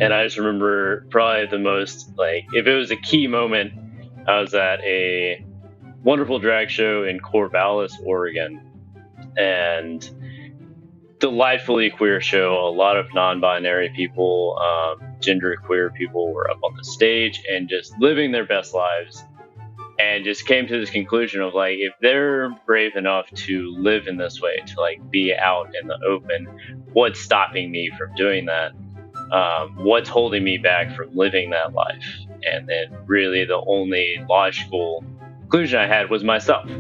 And I just remember probably the most, like, if it was a key moment, I was at a wonderful drag show in Corvallis, Oregon. And delightfully queer show. A lot of non-binary people, gender queer people were up on the stage and just living their best lives. And just came to this conclusion of, like, if they're brave enough to live in this way, to like be out in the open, what's stopping me from doing that? What's holding me back from living that life? And then really the only logical conclusion I had was myself.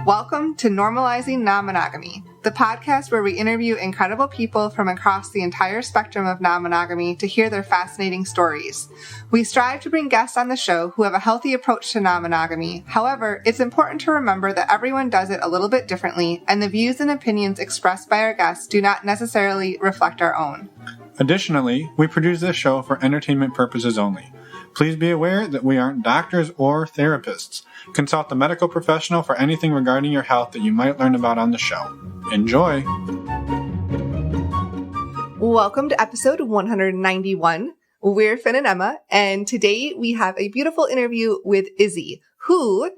Welcome to Normalizing Non-Monogamy, the podcast where we interview incredible people from across the entire spectrum of non-monogamy to hear their fascinating stories. We strive to bring guests on the show who have a healthy approach to non-monogamy. However, it's important to remember that everyone does it a little bit differently, and the views and opinions expressed by our guests do not necessarily reflect our own. Additionally, we produce this show for entertainment purposes only. Please be aware that we aren't doctors or therapists. Consult a medical professional for anything regarding your health that you might learn about on the show. Enjoy! Welcome to episode 191. We're Finn and Emma, and today we have a beautiful interview with Izzy, who,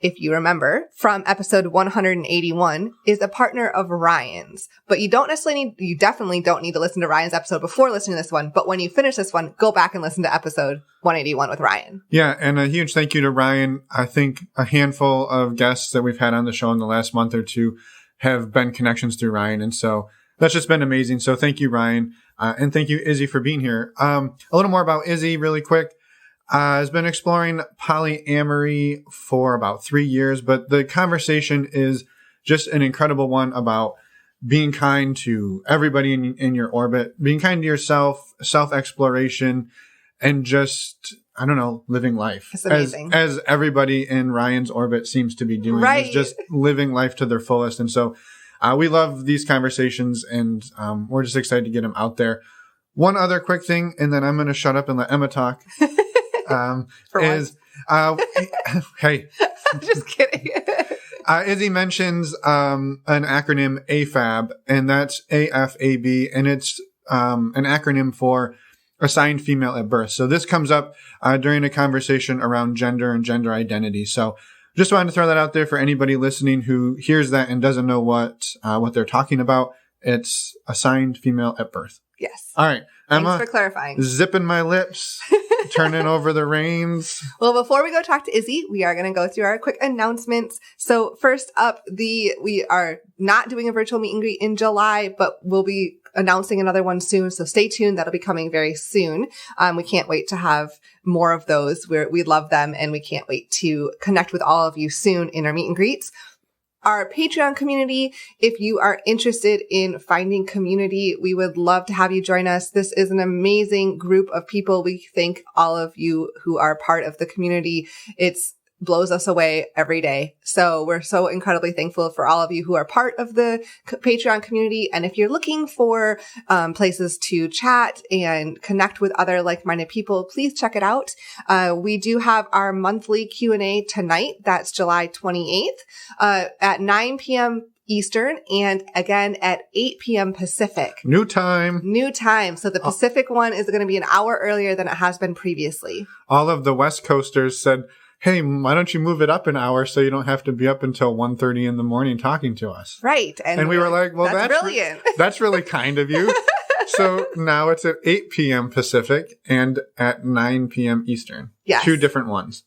if you remember, from episode 181, is a partner of Ryan's. But you definitely don't need to listen to Ryan's episode before listening to this one. But when you finish this one, go back and listen to episode 181 with Ryan. Yeah, and a huge thank you to Ryan. I think a handful of guests that we've had on the show in the last month or two have been connections through Ryan. And so that's just been amazing. So thank you, Ryan. And thank you, Izzy, for being here. A little more about Izzy really quick. Has been exploring polyamory for about 3 years, but the conversation is just an incredible one about being kind to everybody in your orbit, being kind to yourself, self-exploration, and just, I don't know, living life. It's amazing. As everybody in Ryan's orbit seems to be doing, right. Is just living life to their fullest. And so we love these conversations, and we're just excited to get them out there. One other quick thing, and then I'm going to shut up and let Emma talk. Hey, just kidding. Izzy mentions an acronym AFAB, and that's AFAB, and it's an acronym for assigned female at birth. So this comes up during a conversation around gender and gender identity. So just wanted to throw that out there for anybody listening who hears that and doesn't know what they're talking about. It's assigned female at birth. Yes. All right, Emma. Thanks for clarifying. Zipping my lips, turning over the reins. Well, before we go talk to Izzy, we are going to go through our quick announcements. So first up, we are not doing a virtual meet and greet in July, but we'll be announcing another one soon. So stay tuned. That'll be coming very soon. We can't wait to have more of those. We love them, and we can't wait to connect with all of you soon in our meet and greets. Our Patreon community, if you are interested in finding community, we would love to have you join us. This is an amazing group of people. We thank all of you who are part of the community. It's blows us away every day. So we're so incredibly thankful for all of you who are part of the Patreon community. And if you're looking for places to chat and connect with other like-minded people, please check it out. We do have our monthly Q&A tonight. That's July 28th at 9 p.m. Eastern, and again at 8 p.m. Pacific. New time. So the Pacific one is going to be an hour earlier than it has been previously. All of the West Coasters said, hey, why don't you move it up an hour so you don't have to be up until 1:30 in the morning talking to us? Right. And we were like, well, that's brilliant. That's really kind of you. So now it's at 8 p.m. Pacific and at 9 p.m. Eastern. Yes. Two different ones.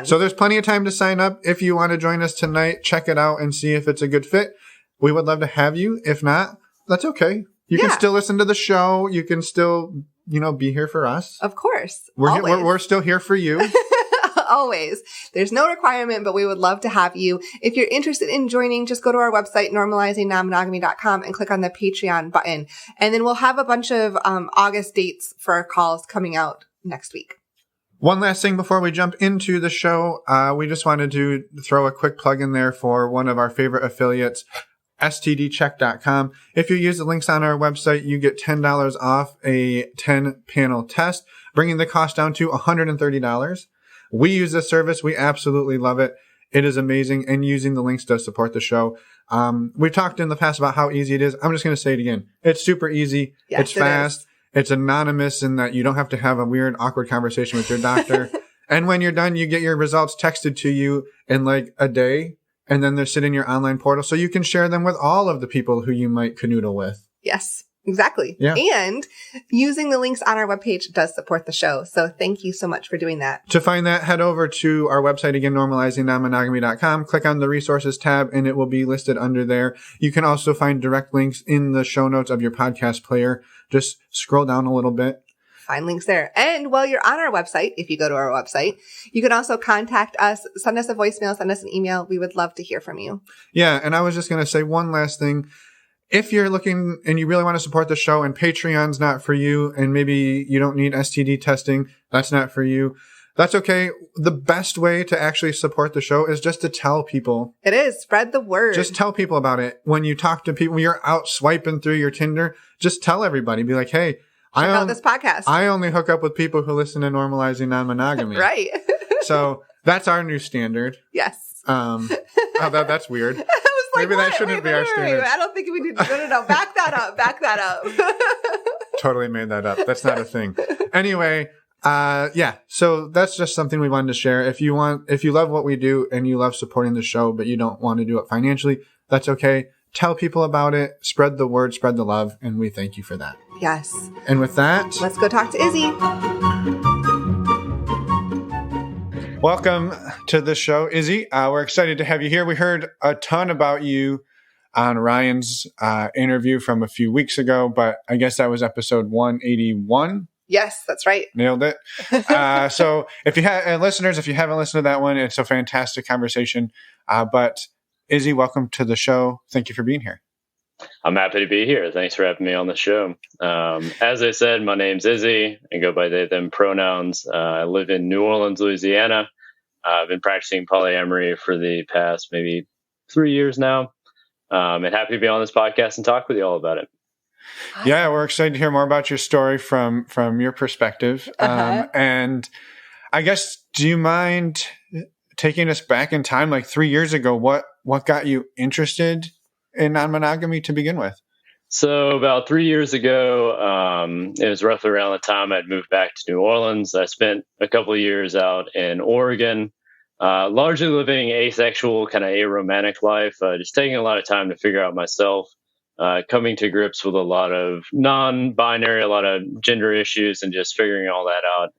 So there's plenty of time to sign up. If you want to join us tonight, check it out and see if it's a good fit. We would love to have you. If not, that's okay. You can still listen to the show. You can still, be here for us. Of course. We're still here for you. Always. There's no requirement, but we would love to have you. If you're interested in joining, just go to our website, normalizingnonmonogamy.com, and click on the Patreon button. And then we'll have a bunch of August dates for our calls coming out next week. One last thing before we jump into the show, we just wanted to throw a quick plug in there for one of our favorite affiliates, stdcheck.com. If you use the links on our website, you get $10 off a 10-panel test, bringing the cost down to $130. We use this service. We absolutely love it. It is amazing, and using the links does support the show. We've talked in the past about how easy it is. I'm just going to say it again. It's super easy. Yes, it's fast. It's anonymous in that you don't have to have a weird, awkward conversation with your doctor. And when you're done, you get your results texted to you in like a day, and then they're sitting in your online portal so you can share them with all of the people who you might canoodle with. Yes, exactly. Yeah. And using the links on our webpage does support the show. So thank you so much for doing that. To find that, head over to our website again, normalizingnonmonogamy.com. Click on the resources tab and it will be listed under there. You can also find direct links in the show notes of your podcast player. Just scroll down a little bit. Find links there. And while you're on our website, if you go to our website, you can also contact us, send us a voicemail, send us an email. We would love to hear from you. Yeah. And I was just going to say one last thing. If you're looking and you really want to support the show and Patreon's not for you, and maybe you don't need STD testing, that's not for you, that's okay. The best way to actually support the show is just to tell people. It is. Spread the word. Just tell people about it. When you talk to people, when you're out swiping through your Tinder, just tell everybody. Be like, hey, check out this podcast. I only hook up with people who listen to Normalizing Non-Monogamy. Right. So that's our new standard. Yes. That's weird. I was like, maybe that shouldn't be our standard. I don't think we need to. No. Back that up. Back that up. Totally made that up. That's not a thing. Anyway, yeah. So that's just something we wanted to share. If you love what we do and you love supporting the show, but you don't want to do it financially, that's okay. Tell people about it. Spread the word, spread the love. And we thank you for that. Yes. And with that, let's go talk to Izzy. Welcome to the show, Izzy. We're excited to have you here. We heard a ton about you on Ryan's interview from a few weeks ago, but I guess that was episode 181. Yes, that's right. Nailed it. So if you have listeners, if you haven't listened to that one, it's a fantastic conversation. But Izzy, welcome to the show. Thank you for being here. I'm happy to be here. Thanks for having me on the show. As I said, my name's Izzy. I go by they, them pronouns. I live in New Orleans, Louisiana. I've been practicing polyamory for the past maybe 3 years now. And happy to be on this podcast and talk with you all about it. Yeah, we're excited to hear more about your story from your perspective. And I guess, do you mind taking us back in time, like 3 years ago? What got you interested in non-monogamy to begin with? So about 3 years ago, it was roughly around the time I'd moved back to New Orleans. I spent a couple of years out in Oregon, largely living asexual, kind of aromantic life, just taking a lot of time to figure out myself, coming to grips with a lot of non-binary, a lot of gender issues, and just figuring all that out.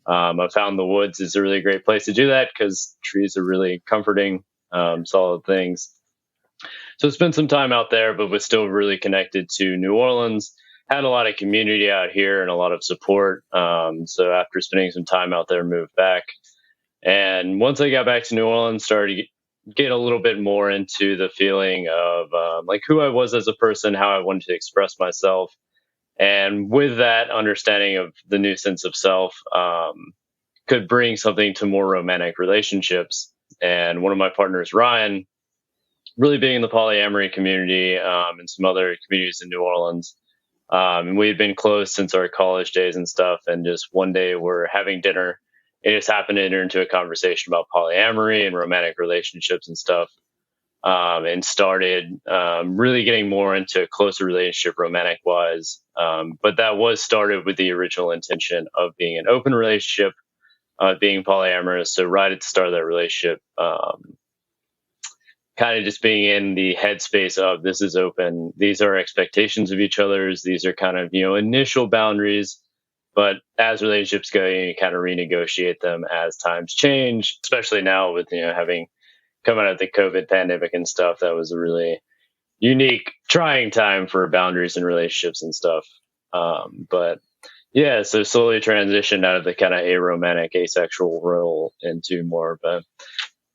I found the woods is a really great place to do that because trees are really comforting, solid things. So I spent some time out there, but was still really connected to New Orleans. Had a lot of community out here and a lot of support. So after spending some time out there, moved back. And once I got back to New Orleans, started to get a little bit more into the feeling of like who I was as a person, how I wanted to express myself. And with that understanding of the new sense of self, could bring something to more romantic relationships. And one of my partners, Ryan, really being in the polyamory community and some other communities in New Orleans. And we had been close since our college days and stuff. And just one day we're having dinner. It just happened to enter into a conversation about polyamory and romantic relationships and stuff. And started really getting more into a closer relationship romantic wise. But that was started with the original intention of being an open relationship, being polyamorous. So right at the start of that relationship, kind of just being in the headspace of this is open. These are expectations of each other's. These are kind of, initial boundaries. But as relationships go, you kind of renegotiate them as times change, especially now with, having come out of the COVID pandemic and stuff. That was a really unique, trying time for boundaries and relationships and stuff. But yeah, so slowly transitioned out of the kind of aromantic, asexual role into more of a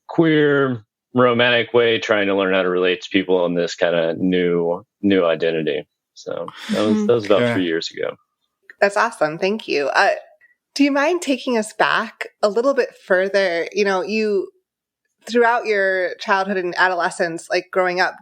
queer, romantic way, trying to learn how to relate to people in this kind of new identity. So that was about 3 years ago. That's awesome. Thank you. Do you mind taking us back a little bit further? You throughout your childhood and adolescence, like growing up,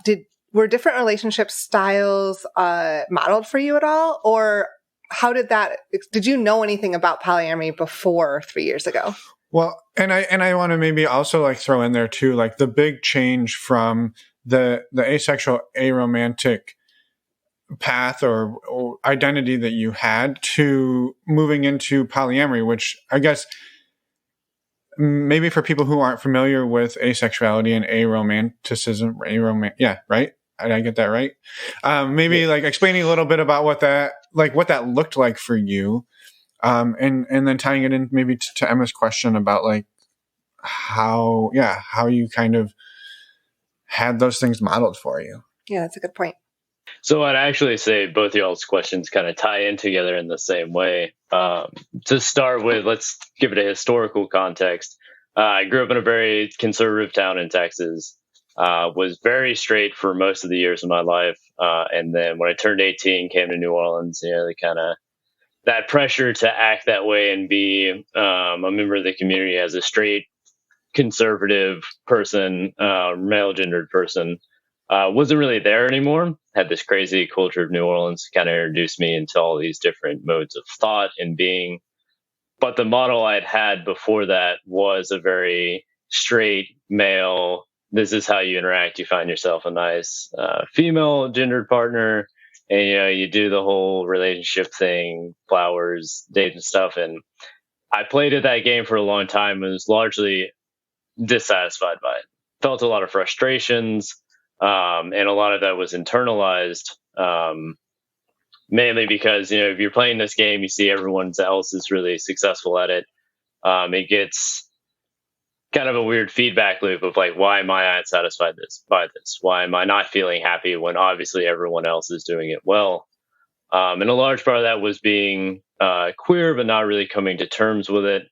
were different relationship styles modeled for you at all? Or how did you know anything about polyamory before 3 years ago? Well, and I want to maybe also like throw in there too, like the big change from the asexual, aromantic path or identity that you had to moving into polyamory, which I guess maybe for people who aren't familiar with asexuality and aromanticism, yeah, right? Did I get that right? Maybe like explaining a little bit about what that looked like for you, and then tying it in maybe to Emma's question about like how you kind of had those things modeled for you. Yeah, that's a good point. So I'd actually say both of y'all's questions kind of tie in together in the same way. To start with, let's give it a historical context. I grew up in a very conservative town in Texas, was very straight for most of the years of my life. And then when I turned 18, came to New Orleans, the kind of that pressure to act that way and be a member of the community as a straight conservative person, male gendered person, wasn't really there anymore. Had this crazy culture of New Orleans kind of introduced me into all these different modes of thought and being. But the model I'd had before that was a very straight male. This is how you interact. You find yourself a nice female gendered partner, and you do the whole relationship thing, flowers, date and stuff. And I played at that game for a long time and was largely dissatisfied by it. Felt a lot of frustrations. And a lot of that was internalized, mainly because, if you're playing this game, you see everyone else is really successful at it. It gets kind of a weird feedback loop of like, why am I not satisfied by this? Why am I not feeling happy when obviously everyone else is doing it well? And a large part of that was being queer, but not really coming to terms with it.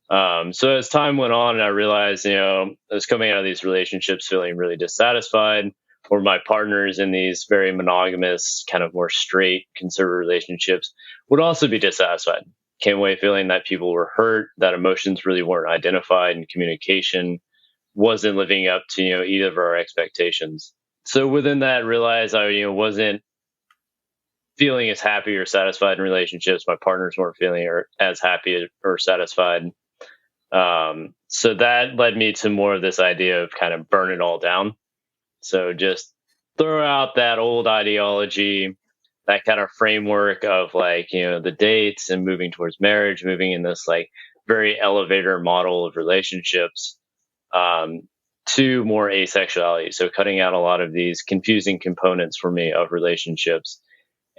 So as time went on, I realized, I was coming out of these relationships feeling really dissatisfied, or my partners in these very monogamous, kind of more straight conservative relationships would also be dissatisfied. Came away feeling that people were hurt, that emotions really weren't identified, and communication wasn't living up to, either of our expectations. So within that, realized I, wasn't feeling as happy or satisfied in relationships. My partners weren't feeling as happy or satisfied. So that led me to more of this idea of kind of burn it all down. So just throw out that old ideology, that kind of framework of like, the dates and moving towards marriage, moving in this like very elevator model of relationships, to more asexuality. So cutting out a lot of these confusing components for me of relationships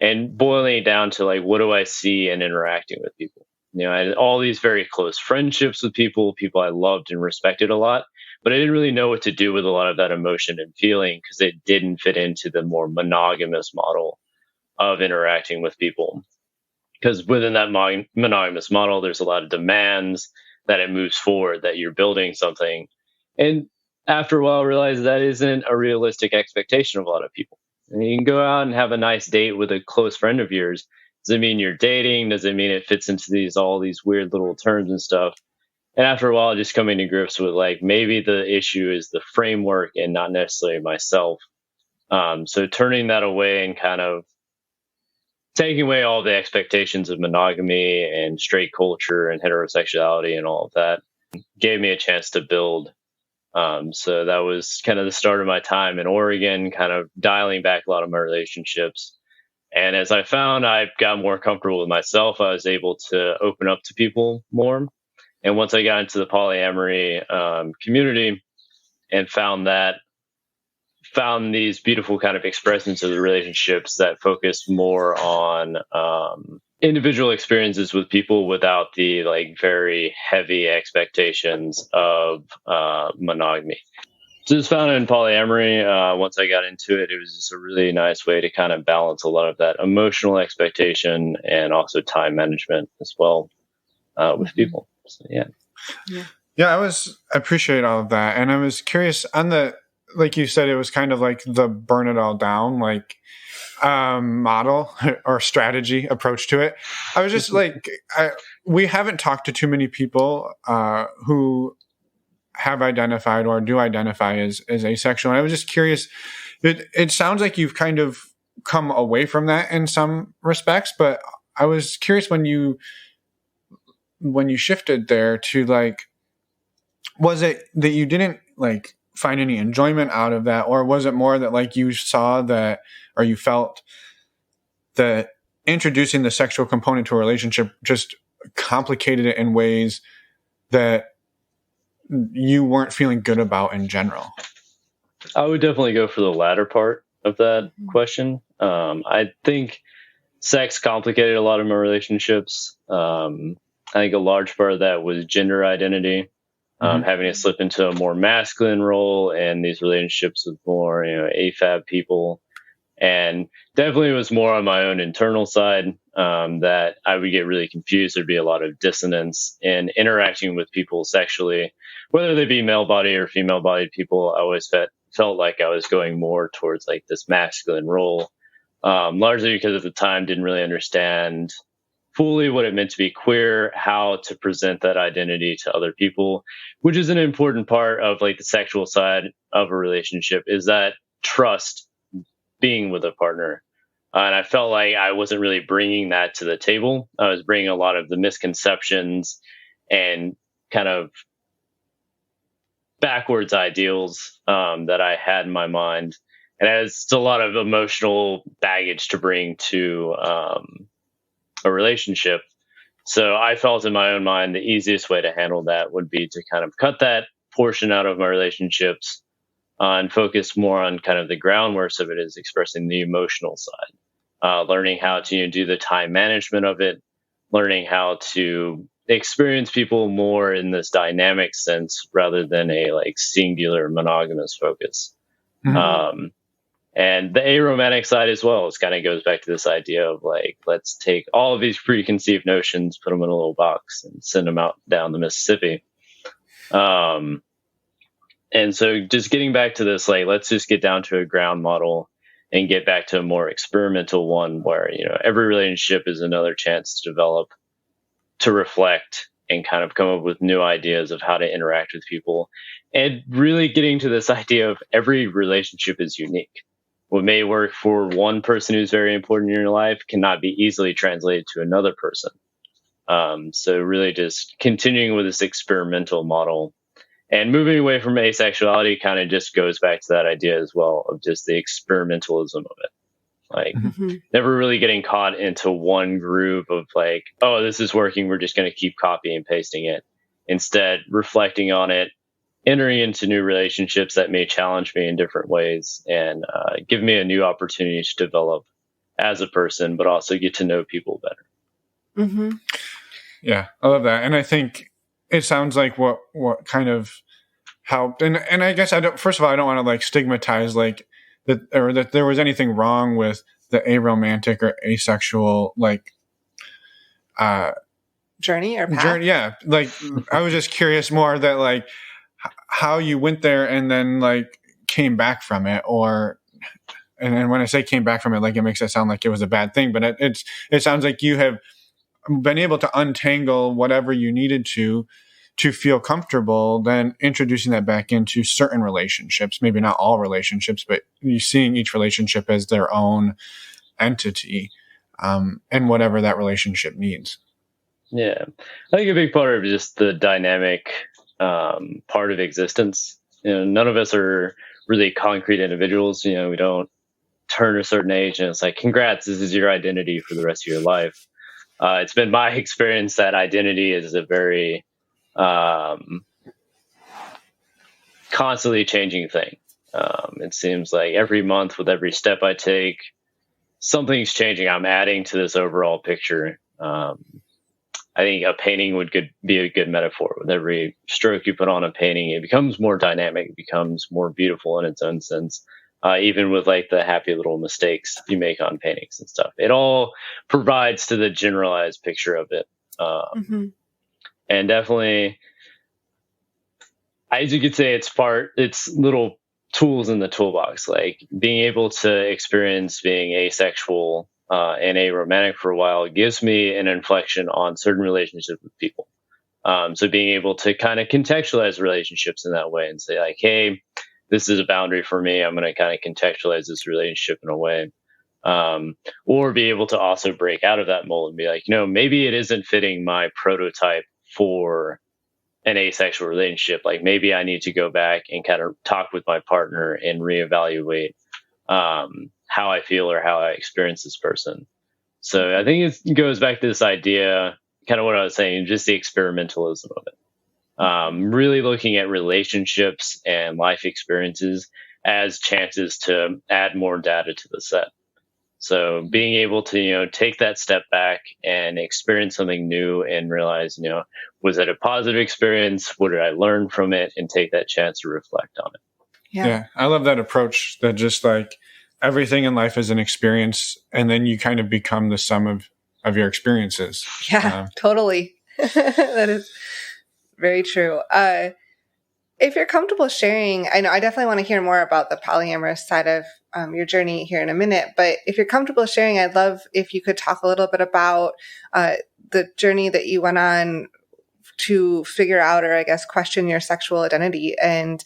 and boiling it down to like, what do I see in interacting with people? I had all these very close friendships with people I loved and respected a lot, but I didn't really know what to do with a lot of that emotion and feeling because it didn't fit into the more monogamous model of interacting with people. Because within that monogamous model, there's a lot of demands that it moves forward, that you're building something. And after a while, I realized that isn't a realistic expectation of a lot of people. And you can go out and have a nice date with a close friend of yours. Does it mean you're dating? Does it mean it fits into all these weird little terms and stuff? And after a while, just coming to grips with like, maybe the issue is the framework and not necessarily myself. So turning that away and kind of taking away all the expectations of monogamy and straight culture and heterosexuality and all of that gave me a chance to build. So that was kind of the start of my time in Oregon, kind of dialing back a lot of my relationships. And as I found I got more comfortable with myself, I was able to open up to people more. And once I got into the polyamory community and found these beautiful kind of expressions of the relationships that focused more on individual experiences with people without the like very heavy expectations of monogamy. So it was found in polyamory. Once I got into it, it was just a really nice way to kind of balance a lot of that emotional expectation and also time management as well with people. So, yeah. I appreciate all of that. And I was curious on like you said, it was kind of like the burn it all down, like model or strategy approach to it. I was just like, we haven't talked to too many people who have identified or do identify as asexual. And I was just curious, it sounds like you've kind of come away from that in some respects, but I was curious when you shifted there to like, was it that you didn't like find any enjoyment out of that, or was it more that like you saw that, or you felt that introducing the sexual component to a relationship just complicated it in ways that you weren't feeling good about in general? I would definitely go for the latter part of that question. I think sex complicated a lot of my relationships. I think a large part of that was gender identity, having to slip into a more masculine role and these relationships with more, AFAB people. And definitely it was more on my own internal side that I would get really confused. There'd be a lot of dissonance in interacting with people sexually, whether they be male bodied or female bodied people. I always felt like I was going more towards like this masculine role, largely because at the time didn't really understand fully what it meant to be queer, how to present that identity to other people, which is an important part of like the sexual side of a relationship, is that trust being with a partner. And I felt like I wasn't really bringing that to the table. I was bringing a lot of the misconceptions and kind of backwards ideals that I had in my mind. And it's a lot of emotional baggage to bring to a relationship. So I felt in my own mind the easiest way to handle that would be to kind of cut that portion out of my relationships and focus more on kind of the groundwork of it, is expressing the emotional side, learning how to do the time management of it, learning how to experience people more in this dynamic sense rather than a like singular monogamous focus. And the aromantic side as well, is kind of goes back to this idea of like, let's take all of these preconceived notions, put them in a little box and send them out down the Mississippi. And so just getting back to this, like, let's just get down to a ground model and get back to a more experimental one where, every relationship is another chance to develop, to reflect, and kind of come up with new ideas of how to interact with people. And really getting to this idea of every relationship is unique. What may work for one person who's very important in your life cannot be easily translated to another person. So really just continuing with this experimental model. And moving away from asexuality kind of just goes back to that idea as well of just the experimentalism of it. Like never really getting caught into one groove of like, oh, this is working, we're just going to keep copying and pasting it. Instead, reflecting on it, entering into new relationships that may challenge me in different ways and give me a new opportunity to develop as a person, but also get to know people better. Yeah, I love that. And I think it sounds like what kind of helped. And I guess first of all, I don't want to like stigmatize like that, or that there was anything wrong with the aromantic or asexual like journey or path. Yeah. Like I was just curious more that like how you went there and then like came back from it, and when I say came back from it, like it makes it sound like it was a bad thing, but it sounds like you have been able to untangle whatever you needed to feel comfortable, then introducing that back into certain relationships, maybe not all relationships, but you seeing each relationship as their own entity, and whatever that relationship needs. Yeah. I think a big part of just the dynamic part of existence, none of us are really concrete individuals. We don't turn a certain age and it's like, congrats, this is your identity for the rest of your life. It's been my experience that identity is a very constantly changing thing. It seems like every month with every step I take, something's changing. I'm adding to this overall picture. I think a painting would be a good metaphor. With every stroke you put on a painting, it becomes more dynamic, it becomes more beautiful in its own sense. Even with like the happy little mistakes you make on paintings and stuff, it all provides to the generalized picture of it. And definitely, as you could say, it's little tools in the toolbox, like being able to experience being asexual and aromantic for a while gives me an inflection on certain relationships with people. So being able to kind of contextualize relationships in that way and say like, hey, this is a boundary for me. I'm going to kind of contextualize this relationship in a way. Or be able to also break out of that mold and be like, maybe it isn't fitting my prototype for an asexual relationship. Like maybe I need to go back and kind of talk with my partner and reevaluate how I feel or how I experience this person. So I think it goes back to this idea, kind of what I was saying, just the experimentalism of it. Really looking at relationships and life experiences as chances to add more data to the set. So being able to, take that step back and experience something new and realize, was it a positive experience? What did I learn from it? And take that chance to reflect on it. Yeah. I love that approach, that just like everything in life is an experience, and then you kind of become the sum of your experiences. Yeah, totally. That is very true. If you're comfortable sharing, I know I definitely want to hear more about the polyamorous side of your journey here in a minute, but if you're comfortable sharing, I'd love if you could talk a little bit about the journey that you went on to figure out, or I guess question your sexual identity and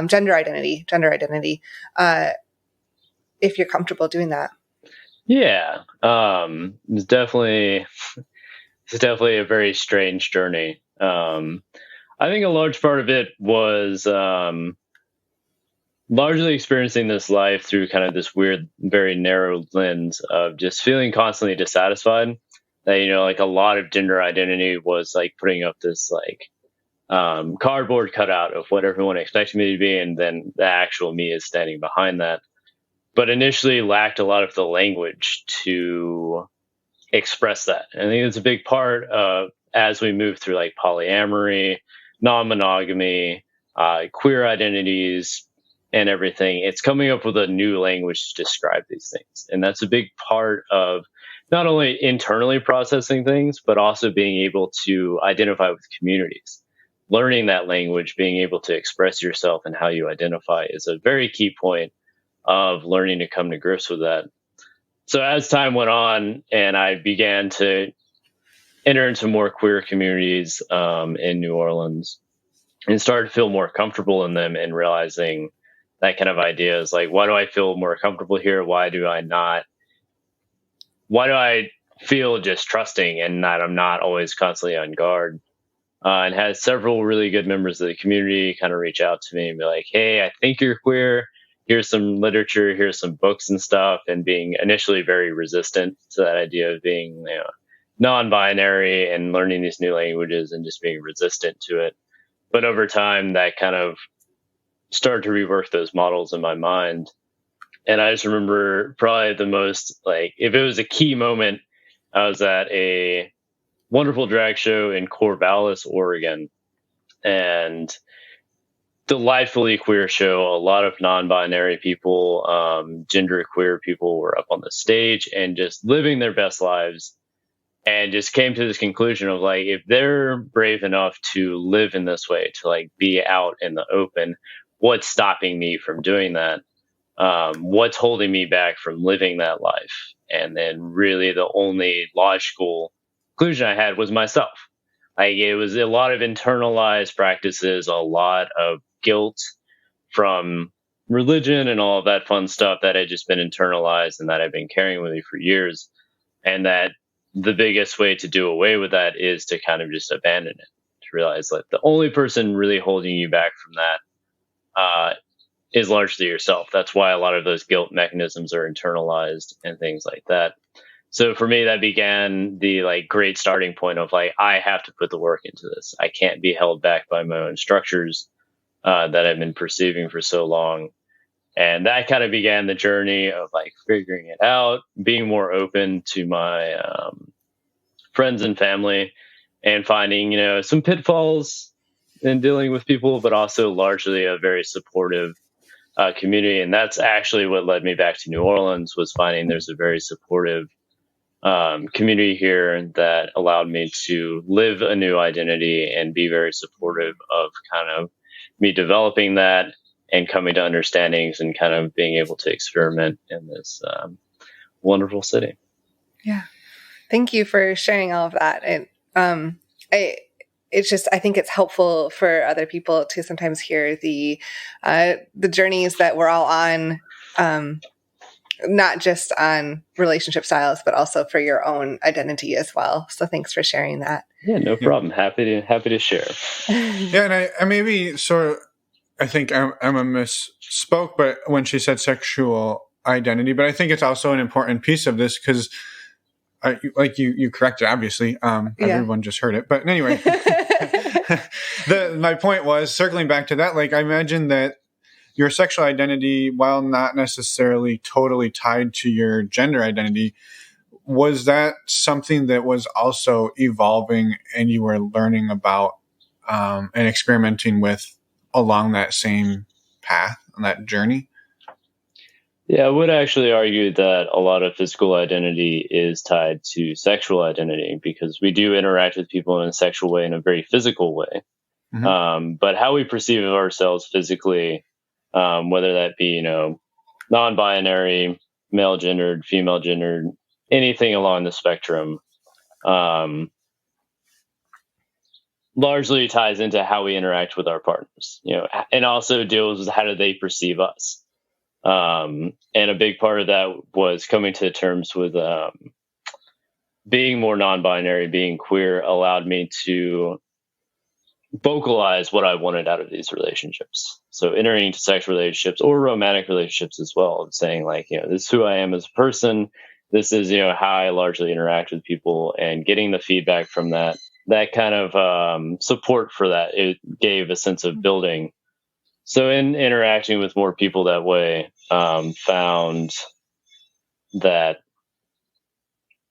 gender identity, if you're comfortable doing that. Yeah, it's definitely a very strange journey. I think a large part of it was largely experiencing this life through kind of this weird, very narrow lens of just feeling constantly dissatisfied. That, like a lot of gender identity was like putting up this like cardboard cutout of what everyone expected me to be, and then the actual me is standing behind that. But initially lacked a lot of the language to express that. And I think it's a big part of, as we move through like polyamory, non-monogamy, queer identities, and everything, it's coming up with a new language to describe these things. And that's a big part of not only internally processing things, but also being able to identify with communities. Learning that language, being able to express yourself and how you identify is a very key point of learning to come to grips with that. So as time went on and I began to enter into more queer communities in New Orleans and started to feel more comfortable in them, and realizing that kind of idea is like, why do I feel more comfortable here? Why do I feel just trusting and that I'm not always constantly on guard? And had several really good members of the community kind of reach out to me and be like, hey, I think you're queer. Here's some literature, here's some books and stuff, and being initially very resistant to that idea of being non-binary and learning these new languages and just being resistant to it. But over time, that kind of started to rework those models in my mind. And I just remember probably the most, like, if it was a key moment, I was at a wonderful drag show in Corvallis, Oregon, and delightfully queer show. A lot of non-binary people, genderqueer people were up on the stage and just living their best lives, and just came to this conclusion of like, if they're brave enough to live in this way, to like be out in the open, what's stopping me from doing that? What's holding me back from living that life? And then really the only logical conclusion I had was myself. Like, it was a lot of internalized practices, a lot of guilt from religion and all of that fun stuff that had just been internalized and that I've been carrying with me for years. And that the biggest way to do away with that is to kind of just abandon it, to realize that the only person really holding you back from that is largely yourself. That's why a lot of those guilt mechanisms are internalized and things like that. So for me, that began the like great starting point of like, I have to put the work into this. I can't be held back by my own structures that I've been perceiving for so long. And that kind of began the journey of like figuring it out, being more open to my friends and family, and finding, some pitfalls in dealing with people, but also largely a very supportive community. And that's actually what led me back to New Orleans, was finding there's a very supportive community here that allowed me to live a new identity and be very supportive of kind of me developing that and coming to understandings and kind of being able to experiment in this wonderful city. Yeah. Thank you for sharing all of that. And it's just, I think it's helpful for other people to sometimes hear the journeys that we're all on, not just on relationship styles, but also for your own identity as well. So thanks for sharing that. Yeah, no problem. Happy to share. Yeah, and I maybe I think Emma misspoke, but when she said sexual identity, but I think it's also an important piece of this, because like you corrected, obviously. Everyone just heard it. But anyway, my point was circling back to that. Like, I imagine that your sexual identity, while not necessarily totally tied to your gender identity, was that something that was also evolving and you were learning about and experimenting with along that same path on that journey? Yeah, I would actually argue that a lot of physical identity is tied to sexual identity because we do interact with people in a sexual way, in a very physical way. Mm-hmm. But how we perceive of ourselves physically, whether that be, non-binary, male gendered, female gendered, anything along the spectrum, largely ties into how we interact with our partners, and also deals with how do they perceive us. And a big part of that was coming to terms with being more non-binary, being queer allowed me to vocalize what I wanted out of these relationships. So entering into sexual relationships or romantic relationships as well, saying like, this is who I am as a person. This is, how I largely interact with people, and getting the feedback from that kind of support for that, it gave a sense of building. So in interacting with more people that way, found that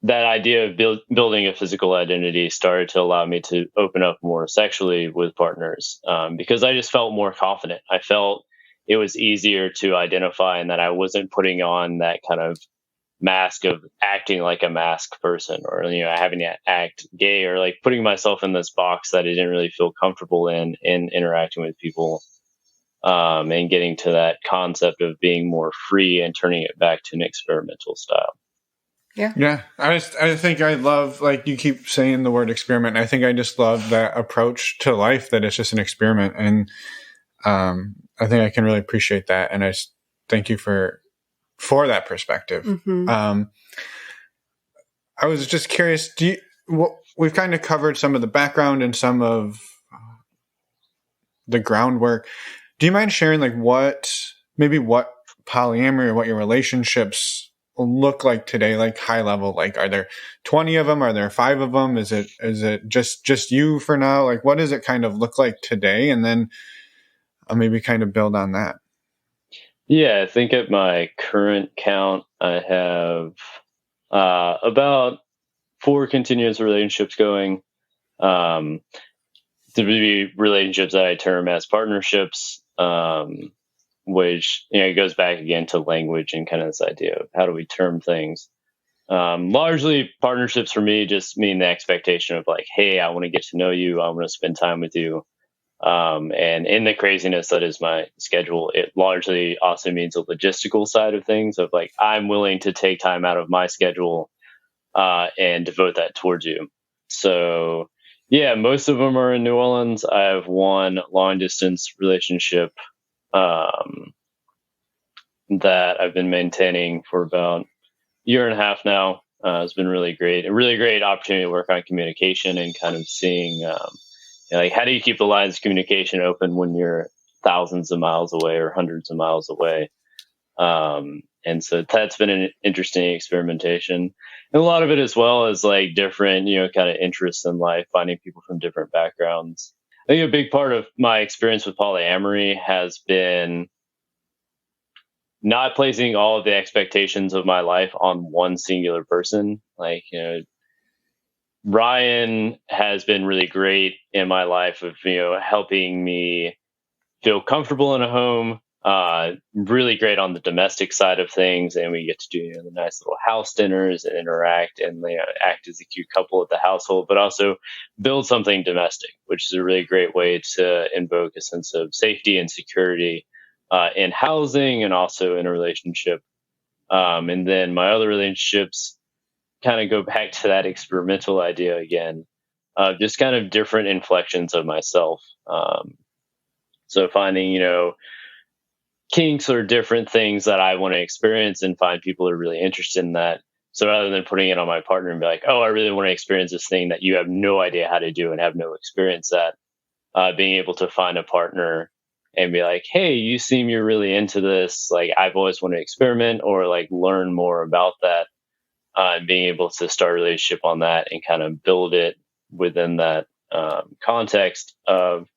idea of building a physical identity started to allow me to open up more sexually with partners, because I just felt more confident. I felt it was easier to identify, and that I wasn't putting on that kind of mask of acting like a masked person, or having to act gay, or like putting myself in this box that I didn't really feel comfortable in interacting with people. And getting to that concept of being more free and turning it back to an experimental style. Yeah. I think I love, like you keep saying the word experiment. I think I just love that approach to life, that it's just an experiment. And I think I can really appreciate that. And I thank you for that perspective. Mm-hmm. I was just curious, we've kind of covered some of the background and some of the groundwork. Do you mind sharing like what polyamory or what your relationships look like today, like high level? Like, are there 20 of them? Are there 5 of them? Is it just you for now? Like, what does it kind of look like today? And then I'll maybe kind of build on that. Yeah, I think at my current count, I have about 4 continuous relationships going. To be relationships that I term as partnerships, which it goes back again to language and kind of this idea of how do we term things. Largely, partnerships for me just mean the expectation of like, hey, I want to get to know you, I want to spend time with you. And in the craziness that is my schedule, it largely also means a logistical side of things of like, I'm willing to take time out of my schedule and devote that towards you. So yeah, most of them are in New Orleans. I have one long distance relationship that I've been maintaining for about a year and a half now. It's been really great. A really great opportunity to work on communication and kind of seeing like, how do you keep the lines of communication open when you're thousands of miles away or hundreds of miles away? And so that's been an interesting experimentation. And a lot of it as well is like different, kind of interests in life, finding people from different backgrounds. I think a big part of my experience with polyamory has been not placing all of the expectations of my life on one singular person. Like, Ryan has been really great in my life of, helping me feel comfortable in a home. Really great on the domestic side of things, and we get to do the nice little house dinners and interact and act as a cute couple at the household, but also build something domestic, which is a really great way to invoke a sense of safety and security in housing and also in a relationship. And then my other relationships kind of go back to that experimental idea again, just kind of different inflections of myself. So finding, kinks or different things that I want to experience and find people who are really interested in that. So rather than putting it on my partner and be like, oh, I really want to experience this thing that you have no idea how to do and have no experience at, being able to find a partner and be like, hey, you seem you're really into this. Like, I've always wanted to experiment or like learn more about that. and being able to start a relationship on that and kind of build it within that context of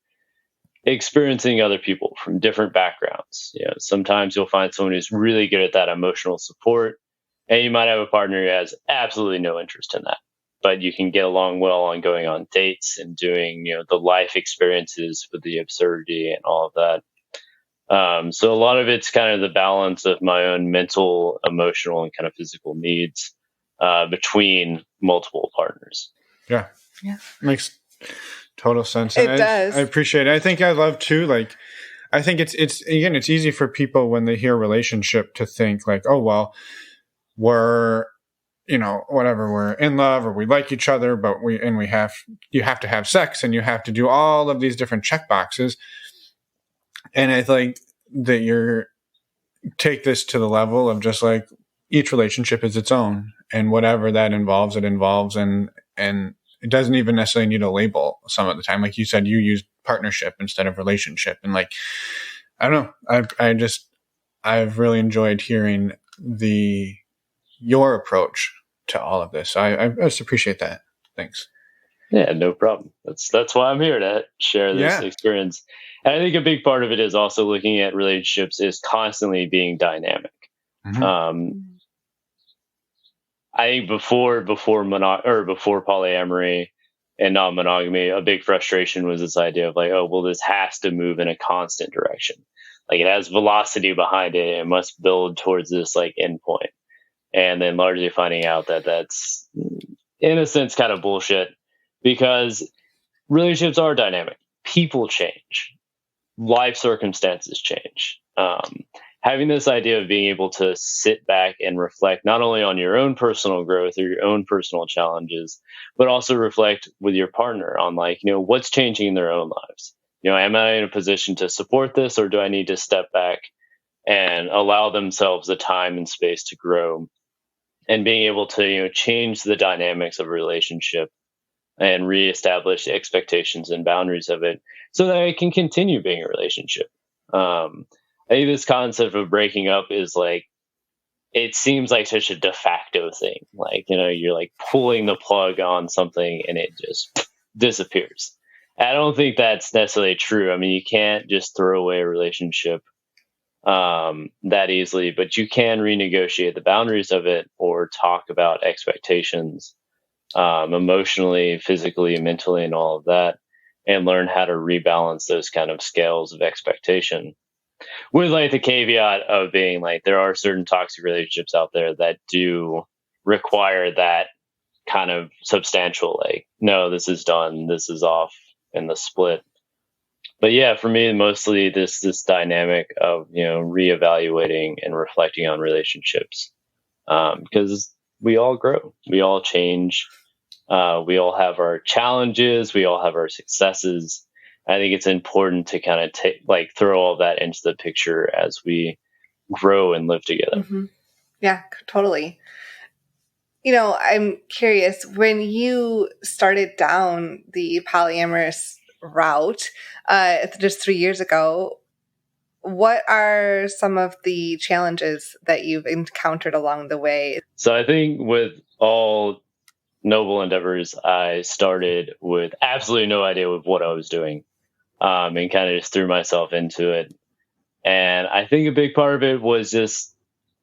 experiencing other people from different backgrounds. Sometimes you'll find someone who's really good at that emotional support, and you might have a partner who has absolutely no interest in that. But you can get along well on going on dates and doing, the life experiences with the absurdity and all of that. So a lot of it's kind of the balance of my own mental, emotional, and kind of physical needs between multiple partners. Yeah. Yeah. Makes total sense. It does. I appreciate it. I think I love too, like, I think it's again, it's easy for people when they hear relationship to think like, oh, well, we're, whatever, we're in love or we like each other, but you have to have sex and you have to do all of these different check boxes. And I think that you're take this to the level of just like each relationship is its own, and whatever that involves, it involves, and it doesn't even necessarily need a label some of the time. Like you said, you use partnership instead of relationship. And like, I don't know, I've really enjoyed hearing your approach to all of this. I just appreciate that. Thanks. Yeah, no problem. That's why I'm here, to share this experience. And I think a big part of it is also looking at relationships is constantly being dynamic. Mm-hmm. I think before polyamory and non-monogamy, a big frustration was this idea of like, oh, well, this has to move in a constant direction. Like it has velocity behind it. It must build towards this like endpoint. And then largely finding out that that's in a sense kind of bullshit, because relationships are dynamic. People change. Life circumstances change. Having this idea of being able to sit back and reflect not only on your own personal growth or your own personal challenges, but also reflect with your partner on like, what's changing in their own lives. Am I in a position to support this, or do I need to step back and allow themselves the time and space to grow, and being able to, change the dynamics of a relationship and reestablish the expectations and boundaries of it so that it can continue being a relationship. I think this concept of breaking up is like, it seems like such a de facto thing. Like, you're like pulling the plug on something and it just disappears. I don't think that's necessarily true. I mean, you can't just throw away a relationship that easily, but you can renegotiate the boundaries of it or talk about expectations emotionally, physically, mentally, and all of that, and learn how to rebalance those kind of scales of expectation. With like the caveat of being like, there are certain toxic relationships out there that do require that kind of substantial, like, no, this is done, this is off, and the split. But yeah, for me, mostly this dynamic of, reevaluating and reflecting on relationships, because we all grow, we all change, we all have our challenges, we all have our successes. I think it's important to kind of throw all that into the picture as we grow and live together. Mm-hmm. Yeah, totally. I'm curious, when you started down the polyamorous route, just 3 years ago, what are some of the challenges that you've encountered along the way? So I think with all noble endeavors, I started with absolutely no idea of what I was doing. And kind of just threw myself into it. And I think a big part of it was just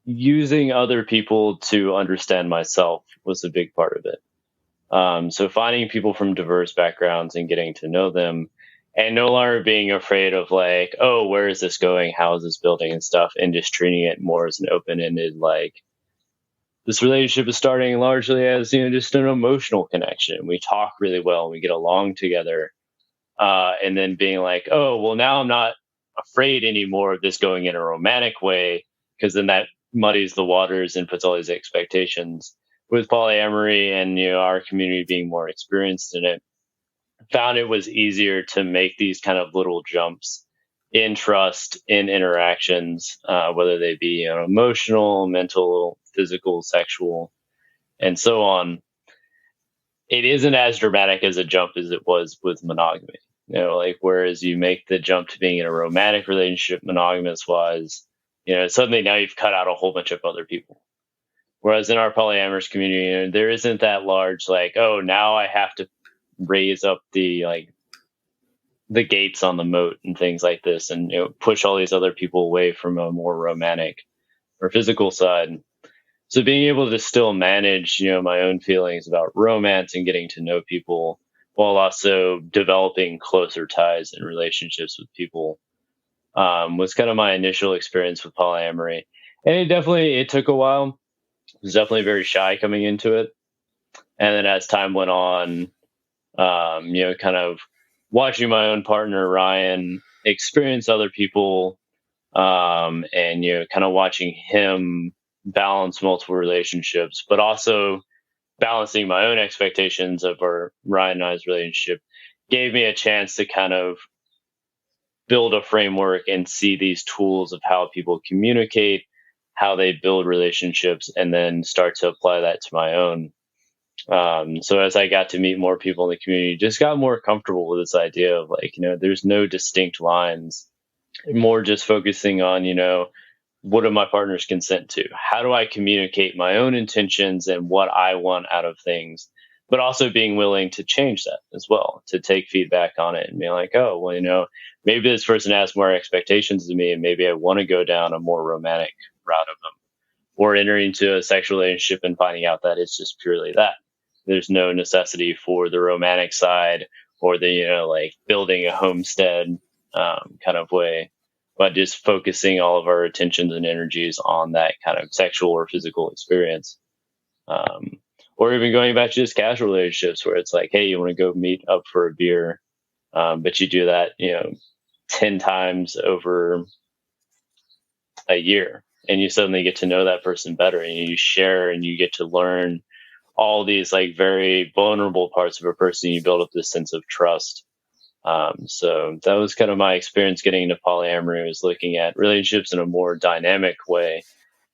using other people to understand myself was a big part of it. So finding people from diverse backgrounds and getting to know them, and no longer being afraid of like, oh, where is this going? How is this building and stuff? And just treating it more as an open-ended, like, this relationship is starting largely as, just an emotional connection. We talk really well. We get along together. And then being like, oh, well, now I'm not afraid anymore of this going in a romantic way, because then that muddies the waters and puts all these expectations. With polyamory and, our community being more experienced in it, found it was easier to make these kind of little jumps in trust, in interactions, whether they be emotional, mental, physical, sexual, and so on. It isn't as dramatic as a jump as it was with monogamy. Whereas you make the jump to being in a romantic relationship, monogamous wise, suddenly now you've cut out a whole bunch of other people. Whereas in our polyamorous community, there isn't that large, like, oh, now I have to raise up the gates on the moat and things like this, and push all these other people away from a more romantic or physical side. So being able to still manage, my own feelings about romance and getting to know people while also developing closer ties and relationships with people was kind of my initial experience with polyamory. And it took a while. I was definitely very shy coming into it. And then as time went on, kind of watching my own partner, Ryan, experience other people, and, kind of watching him balance multiple relationships, but also balancing my own expectations of our Ryan and I's relationship gave me a chance to kind of build a framework and see these tools of how people communicate, how they build relationships, and then start to apply that to my own. So as I got to meet more people in the community, just got more comfortable with this idea of like, there's no distinct lines, more just focusing on, what do my partners consent to? How do I communicate my own intentions and what I want out of things? But also being willing to change that as well, to take feedback on it and be like, oh, well, maybe this person has more expectations of me and maybe I want to go down a more romantic route of them. Or entering into a sexual relationship and finding out that it's just purely that. There's no necessity for the romantic side or the, like building a homestead kind of way, but just focusing all of our attentions and energies on that kind of sexual or physical experience. Or even going back to just casual relationships where it's like, hey, you want to go meet up for a beer, but you do that, 10 times over a year, and you suddenly get to know that person better, and you share and you get to learn all these like very vulnerable parts of a person. You build up this sense of trust. So that was kind of my experience getting into polyamory, was looking at relationships in a more dynamic way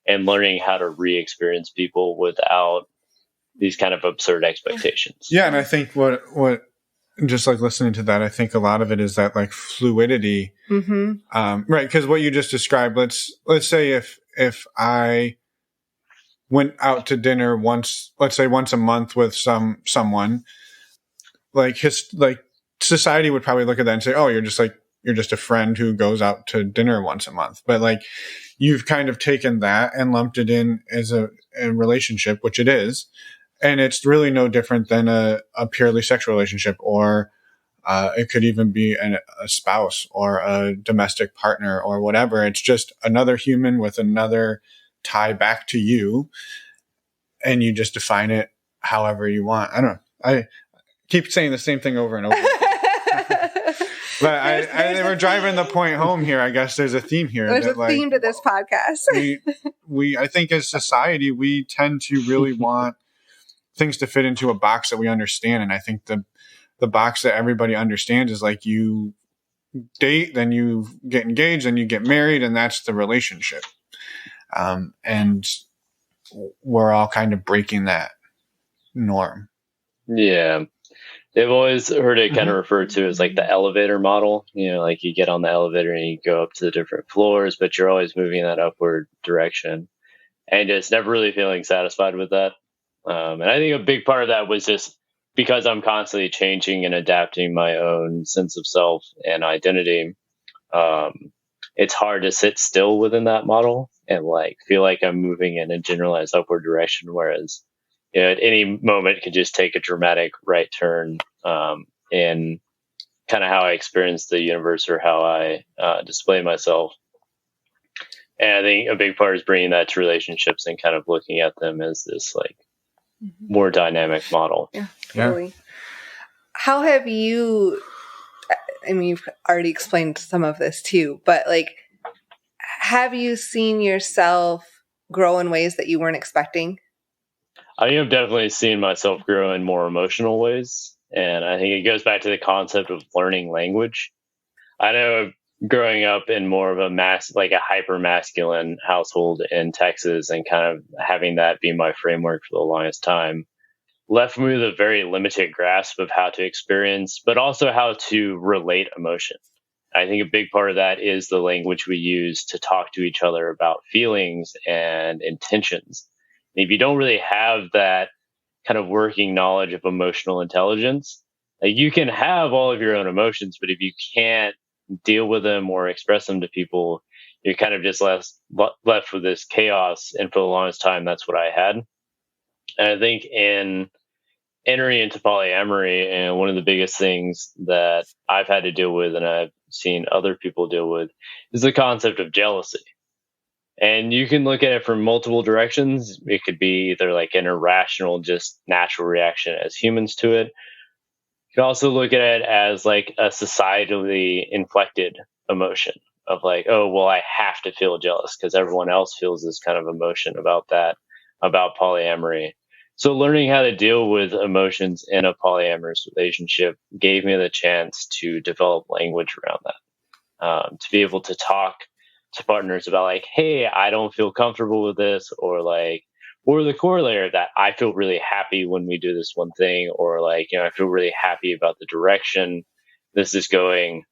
and learning how to re-experience people without these kind of absurd expectations. Yeah. And I think what just like listening to that, I think a lot of it is that like fluidity, right? Because what you just described, let's say if I went out to dinner once a month with someone, like society would probably look at that and say, oh, you're just a friend who goes out to dinner once a month. But like you've kind of taken that and lumped it in as a relationship, which it is. And it's really no different than a purely sexual relationship, or it could even be a spouse or a domestic partner or whatever. It's just another human with another tie back to you, and you just define it however you want. I don't know. I keep saying the same thing over and over. But we're driving the point home here. I guess there's a theme here. There's a theme to this podcast. I think as society, we tend to really want things to fit into a box that we understand. And I think the box that everybody understands is like you date, then you get engaged, then you get married, and that's the relationship. And we're all kind of breaking that norm. Yeah. They've always heard it kind of referred to as like the elevator model. Like you get on the elevator and you go up to the different floors, but you're always moving in that upward direction and just never really feeling satisfied with that. And I think a big part of that was just because I'm constantly changing and adapting my own sense of self and identity. It's hard to sit still within that model and like feel like I'm moving in a generalized upward direction. Whereas, at any moment it could just take a dramatic right turn in kind of how I experience the universe or how I display myself. And I think a big part is bringing that to relationships and kind of looking at them as this like more dynamic model. Yeah, totally. Yeah. How have you, I mean, you've already explained some of this too, but like, have you seen yourself grow in ways that you weren't expecting? I have definitely seen myself grow in more emotional ways. And I think it goes back to the concept of learning language. I know growing up in more of a hyper masculine household in Texas and kind of having that be my framework for the longest time left me with a very limited grasp of how to experience, but also how to relate emotion. I think a big part of that is the language we use to talk to each other about feelings and intentions. if you don't really have that kind of working knowledge of emotional intelligence, like you can have all of your own emotions, but if you can't deal with them or express them to people, you're kind of just left with this chaos. And for the longest time, that's what I had. And I think in entering into polyamory, and one of the biggest things that I've had to deal with and I've seen other people deal with is the concept of jealousy. And you can look at it from multiple directions. It could be either like an irrational, just natural reaction as humans to it. You can also look at it as like a societally inflected emotion of like, oh, well, I have to feel jealous because everyone else feels this kind of emotion about that, about polyamory. So learning how to deal with emotions in a polyamorous relationship gave me the chance to develop language around that, to be able to talk to partners about like, hey, I don't feel comfortable with this, or like, or the corollary of that, I feel really happy when we do this one thing, or like, I feel really happy about the direction this is going.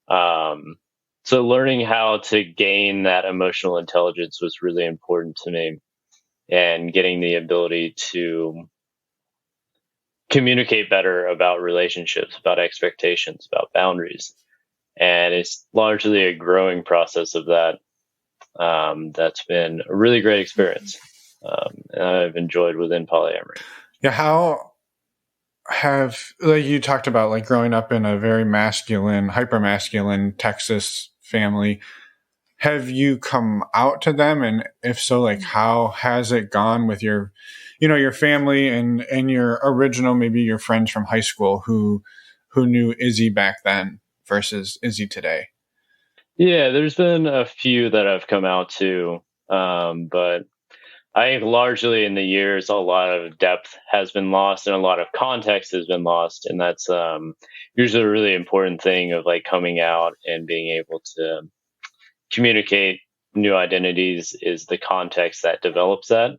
So learning how to gain that emotional intelligence was really important to me, and getting the ability to communicate better about relationships, about expectations, about boundaries. And it's largely a growing process of that. That's been a really great experience. And I've enjoyed within polyamory. Yeah. How have, like you talked about, like growing up in a very masculine, hyper masculine Texas family, have you come out to them? And if so, like how has it gone with your, your family and your original, maybe your friends from high school who knew Izzy back then versus Izzy today? Yeah, there's been a few that I've come out to, but I think largely in the years, a lot of depth has been lost and a lot of context has been lost. And that's usually a really important thing of like coming out and being able to communicate new identities, is the context that develops that.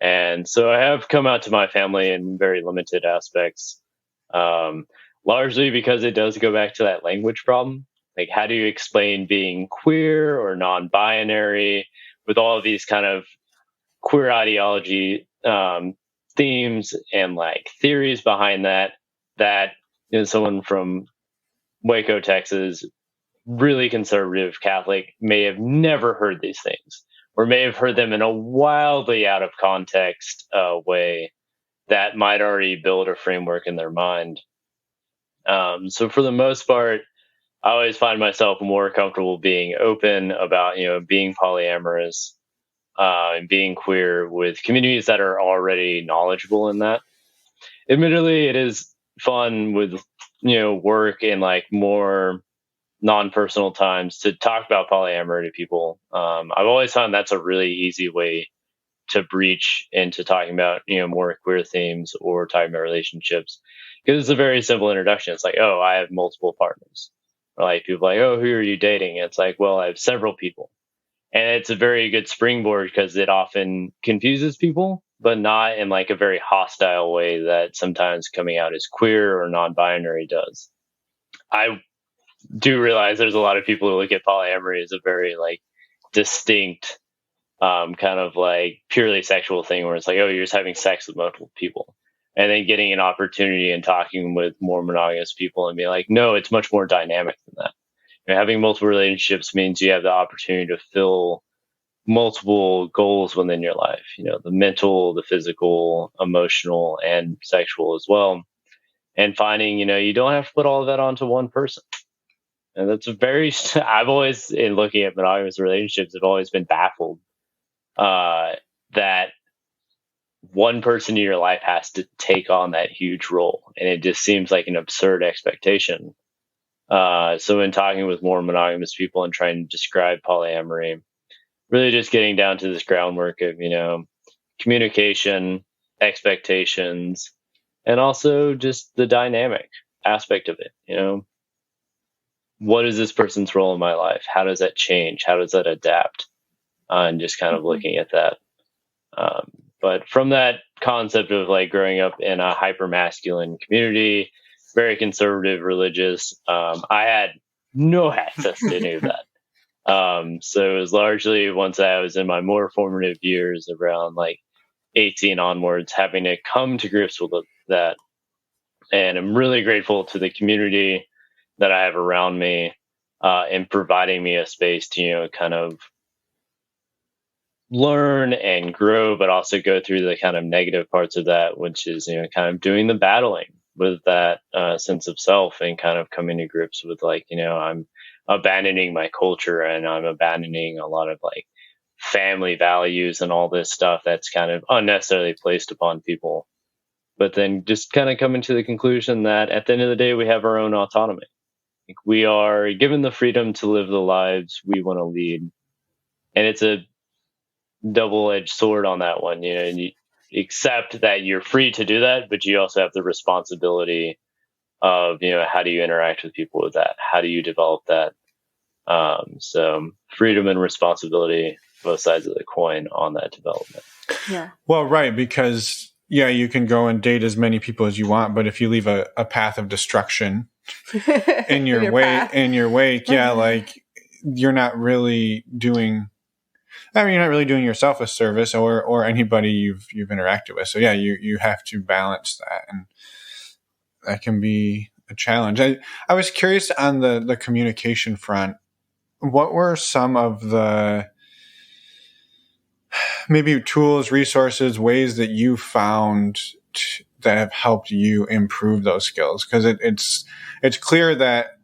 And so I have come out to my family in very limited aspects, largely because it does go back to that language problem. Like, how do you explain being queer or non-binary with all of these kind of queer ideology themes and like theories behind that someone from Waco, Texas, really conservative Catholic, may have never heard these things, or may have heard them in a wildly out of context way that might already build a framework in their mind. So for the most part, I always find myself more comfortable being open about, being polyamorous and being queer with communities that are already knowledgeable in that. Admittedly, it is fun with, work and like more non-personal times to talk about polyamory to people. I've always found that's a really easy way to breach into talking about, more queer themes or talking about relationships, because it's a very simple introduction. It's like, oh, I have multiple partners. Or like people like, oh, who are you dating? And it's like, well, I have several people. And it's a very good springboard because it often confuses people, but not in like a very hostile way that sometimes coming out as queer or non-binary does. I do realize there's a lot of people who look at polyamory as a very like distinct, kind of like purely sexual thing, where it's like, oh, you're just having sex with multiple people. And then getting an opportunity and talking with more monogamous people and being like, no, it's much more dynamic than that. Having multiple relationships means you have the opportunity to fill multiple goals within your life, the mental, the physical, emotional, and sexual as well. And finding, you don't have to put all of that onto one person. And that's I've always, in looking at monogamous relationships, I've always been baffled that one person in your life has to take on that huge role. And it just seems like an absurd expectation. So in talking with more monogamous people and trying to describe polyamory, really just getting down to this groundwork of, communication, expectations, and also just the dynamic aspect of it. What is this person's role in my life? How does that change? How does that adapt? And just kind of looking at that. But from that concept of like growing up in a hyper masculine community, very conservative, religious, I had no access to any of that. So it was largely once I was in my more formative years around like 18 onwards, having to come to grips with that. And I'm really grateful to the community that I have around me, and providing me a space to, kind of learn and grow, but also go through the kind of negative parts of that, which is, kind of doing the battling with that sense of self, and kind of coming to grips with I'm abandoning my culture, and I'm abandoning a lot of family values and all this stuff that's kind of unnecessarily placed upon people. But then just kind of coming to the conclusion that at the end of the day, we have our own autonomy. We are given the freedom to live the lives we want to lead. And it's a double-edged sword on that one. You accept that you're free to do that, but you also have the responsibility of, how do you interact with people with that? How do you develop that? So freedom and responsibility, both sides of the coin on that development. Yeah. Well, right. Because you can go and date as many people as you want, but if you leave a path of destruction in your wake, you're not really doing, you're not really doing yourself a service or anybody you've interacted with. So you have to balance that, and that can be a challenge. I was curious on the communication front. What were some of the maybe tools, resources, ways that you found that have helped you improve those skills? Because it's clear that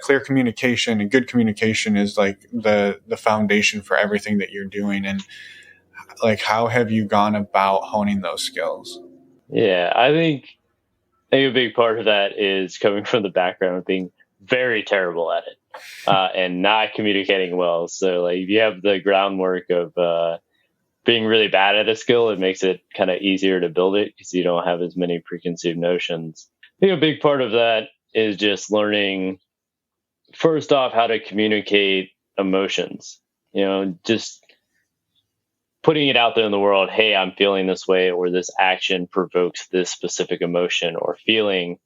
clear communication and good communication is the foundation for everything that you're doing. And how have you gone about honing those skills? Yeah, I think a big part of that is coming from the background of being very terrible at it, and not communicating well. So if you have the groundwork of being really bad at a skill, it makes it kind of easier to build it because you don't have as many preconceived notions. I think a big part of that is just learning, first off, how to communicate emotions. Just putting it out there in the world. Hey, I'm feeling this way, or this action provokes this specific emotion or feeling.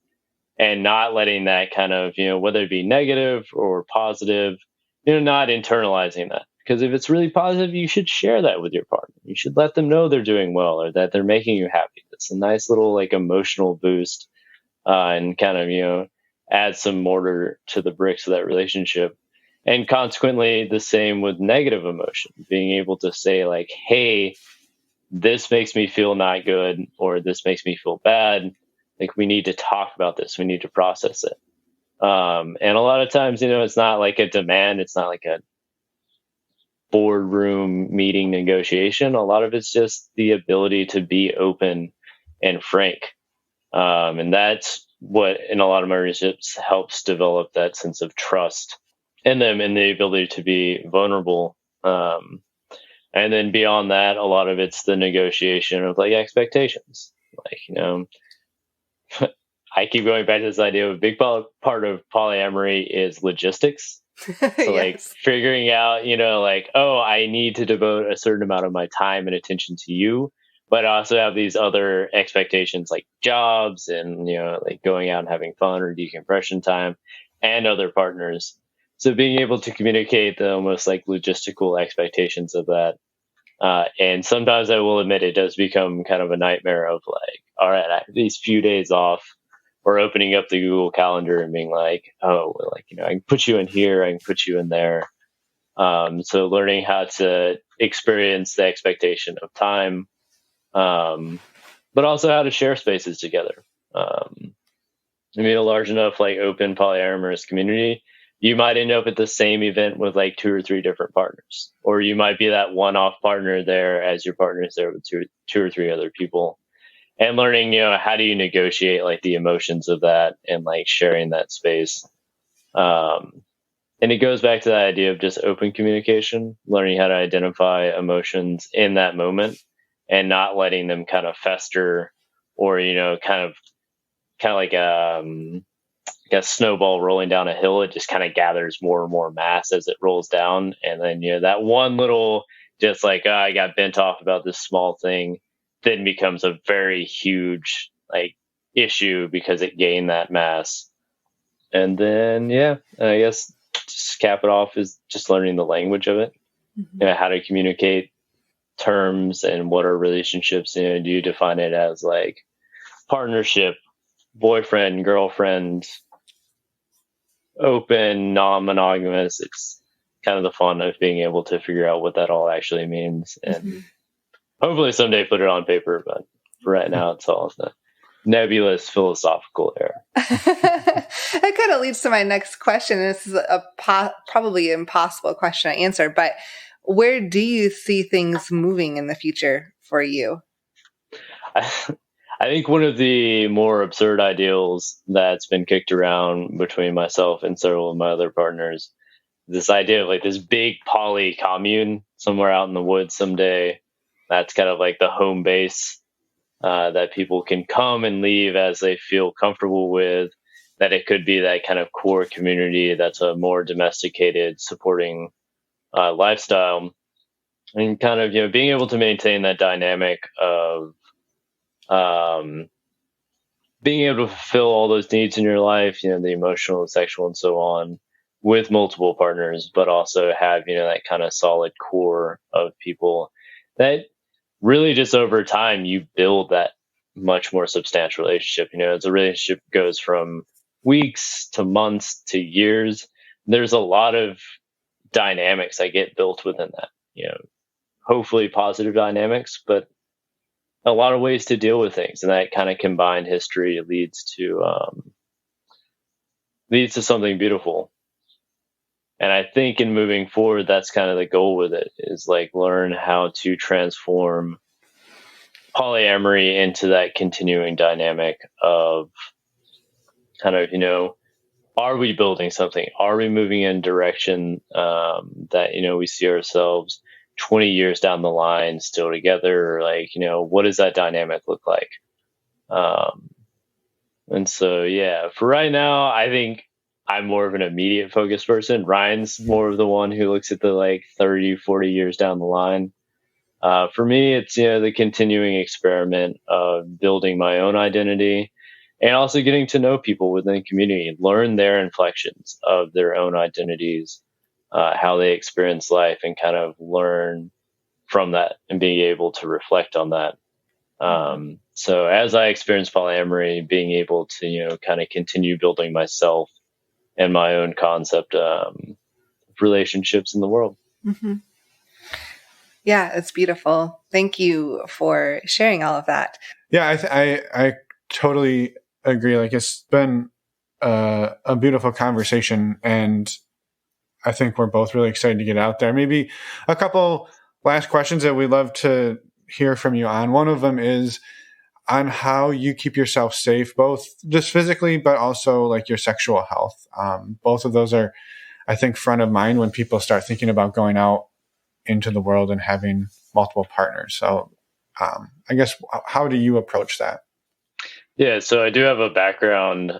And not letting that kind of, whether it be negative or positive, not internalizing that. Because if it's really positive, you should share that with your partner. You should let them know they're doing well, or that they're making you happy. It's a nice little emotional boost, and kind of, add some mortar to the bricks of that relationship. And consequently, the same with negative emotion, being able to say hey, this makes me feel not good, or this makes me feel bad. We need to talk about this. We need to process it. And a lot of times, it's not a demand. It's not a boardroom meeting negotiation. A lot of it's just the ability to be open and frank. And that's what, in a lot of my relationships, helps develop that sense of trust in them and the ability to be vulnerable. And then beyond that, a lot of it's the negotiation of expectations. I keep going back to this idea of a big part of polyamory is logistics. So yes. Figuring out, oh, I need to devote a certain amount of my time and attention to you, but I also have these other expectations like jobs and, going out and having fun or decompression time and other partners. So being able to communicate the almost logistical expectations of that. And sometimes I will admit it does become kind of a nightmare of all right, I have these few days off, or opening up the Google Calendar and being I can put you in here, I can put you in there. So learning how to experience the expectation of time, but also how to share spaces together. A large enough open polyamorous community, you might end up at the same event with 2 or 3 different partners, or you might be that one-off partner there as your partner is there with two or three other people, and learning, how do you negotiate the emotions of that and sharing that space. And it goes back to that idea of just open communication, learning how to identify emotions in that moment and not letting them kind of fester, or, kind of like a snowball rolling down a hill. It just kind of gathers more and more mass as it rolls down. And then, that one little, just I got bent off about this small thing, then becomes a very huge issue because it gained that mass. And then, I guess just cap it off is just learning the language of it, how to communicate terms and what are relationships? Do you define it as like partnership, boyfriend, girlfriend, open, non-monogamous? It's kind of the fun of being able to figure out what that all actually means, and hopefully someday put it on paper. But for right now, it's all the nebulous philosophical air. That kind of leads to my next question. This is a probably impossible question to answer, but where do you see things moving in the future for you? I think one of the more absurd ideals that's been kicked around between myself and several of my other partners, this idea of like this big poly commune somewhere out in the woods someday. That's kind of like the home base that people can come and leave as they feel comfortable with. That it could be that kind of core community that's a more domesticated, supporting lifestyle, and kind of being able to maintain that dynamic of being able to fulfill all those needs in your life, the emotional, sexual, and so on, with multiple partners, but also have that kind of solid core of people that really just over time you build that much more substantial relationship. As a relationship goes from weeks to months to years, there's a lot of dynamics that get built within that. Hopefully positive dynamics, but a lot of ways to deal with things, and that kind of combined history leads to something beautiful. And I think in moving forward, that's kind of the goal with it, is like learn how to transform polyamory into that continuing dynamic of kind of, are we building something? Are we moving in a direction that, we see ourselves 20 years down the line still together? Or like, what does that dynamic look like? And so, yeah, for right now, I think I'm more of an immediate focused person. Ryan's more of the one who looks at the like 30, 40 years down the line. For me, it's, the continuing experiment of building my own identity and also getting to know people within the community, learn their inflections of their own identities, how they experience life, and kind of learn from that and being able to reflect on that. So as I experience polyamory, being able to, kind of continue building myself and my own concept of relationships in the world. Mm-hmm. Yeah, it's beautiful. Thank you for sharing all of that. Yeah, I totally agree. Like, it's been a beautiful conversation, and I think we're both really excited to get out there. Maybe a couple last questions that we'd love to hear from you on. One of them is on how you keep yourself safe, both just physically, but also like your sexual health. Both of those are, I think, front of mind when people start thinking about going out into the world and having multiple partners. So I guess, how do you approach that? Yeah, so I do have a background